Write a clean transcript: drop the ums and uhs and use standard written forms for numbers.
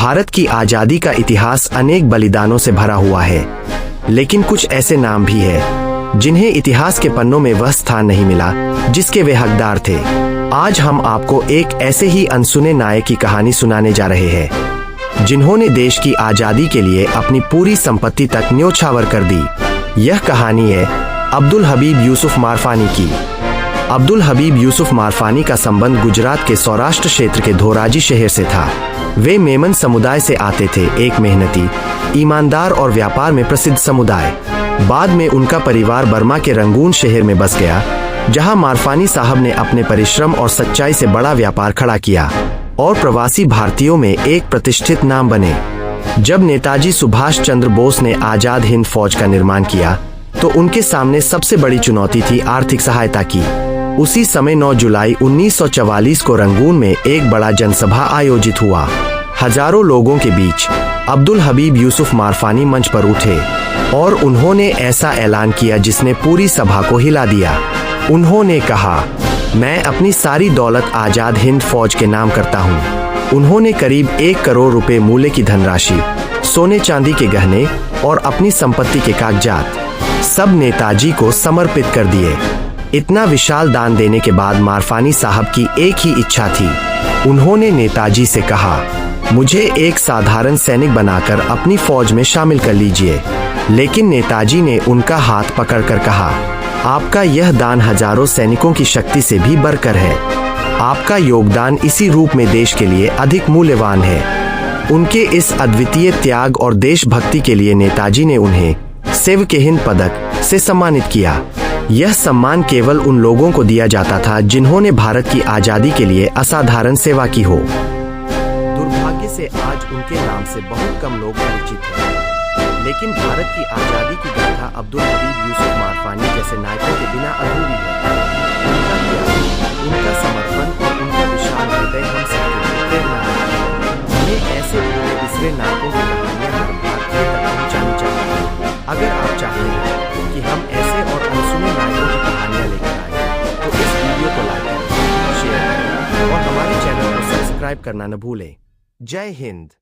भारत की आजादी का इतिहास अनेक बलिदानों से भरा हुआ है, लेकिन कुछ ऐसे नाम भी है जिन्हें इतिहास के पन्नों में वह स्थान नहीं मिला जिसके वे हकदार थे। आज हम आपको एक ऐसे ही अनसुने नायक की कहानी सुनाने जा रहे हैं जिन्होंने देश की आजादी के लिए अपनी पूरी संपत्ति तक न्योछावर कर दी। यह कहानी है अब्दुल हबीब यूसुफ मारफानी की। अब्दुल हबीब यूसुफ मारफानी का संबंध गुजरात के सौराष्ट्र क्षेत्र के धोराजी शहर से था। वे मेमन समुदाय से आते थे, एक मेहनती, ईमानदार और व्यापार में प्रसिद्ध समुदाय। बाद में उनका परिवार बर्मा के रंगून शहर में बस गया, जहां मारफानी साहब ने अपने परिश्रम और सच्चाई से बड़ा व्यापार खड़ा किया और प्रवासी भारतीयों में एक प्रतिष्ठित नाम बने। जब नेताजी सुभाष चंद्र बोस ने आजाद हिंद फौज का निर्माण किया तो उनके सामने सबसे बड़ी चुनौती थी आर्थिक सहायता की। उसी समय 9 जुलाई 1944 को रंगून में एक बड़ा जनसभा आयोजित हुआ। हजारों लोगों के बीच अब्दुल हबीब यूसुफ मारफानी मंच पर उठे और उन्होंने ऐसा ऐलान किया जिसने पूरी सभा को हिला दिया। उन्होंने कहा, मैं अपनी सारी दौलत आजाद हिंद फौज के नाम करता हूँ। उन्होंने करीब 1 करोड़ रुपए मूल्य की धनराशि, सोने चांदी के गहने और अपनी संपत्ति के कागजात सब नेताजी को समर्पित कर दिए। इतना विशाल दान देने के बाद मारफानी साहब की एक ही इच्छा थी। उन्होंने नेताजी से कहा, मुझे एक साधारण सैनिक बनाकर अपनी फौज में शामिल कर लीजिए। लेकिन नेताजी ने उनका हाथ पकड़कर कहा, आपका यह दान हजारों सैनिकों की शक्ति से भी बढ़कर है। आपका योगदान इसी रूप में देश के लिए अधिक मूल्यवान है। उनके इस अद्वितीय त्याग और देशभक्ति के लिए नेताजी ने उन्हें सेवक हिंद पदक से सम्मानित किया। यह सम्मान केवल उन लोगों को दिया जाता था जिन्होंने भारत की आजादी के लिए असाधारण सेवा की हो। दुर्भाग्य से आज उनके नाम से बहुत कम लोग परिचित हैं, लेकिन भारत की आजादी की गाथा अब्दुल हबीब यूसुफ मारफानी जैसे नायकों के बिना अधूरी है। उनका त्याग, उनका समर्पण और उनका विशाल हृदय हम सबके लिए प्रेरणा है। हमें ऐसे दूसरे नायकों की कहानियां हर भारतीय तक पहुंचानी चाहिए। अगर आप चाहते हैं कि हम ऐसे और अनसुने नायकों की कहानियां लेकर आए तो इस वीडियो को लाइक करें, शेयर करें और हमारे चैनल को सब्सक्राइब करना न भूलें। जय हिंद।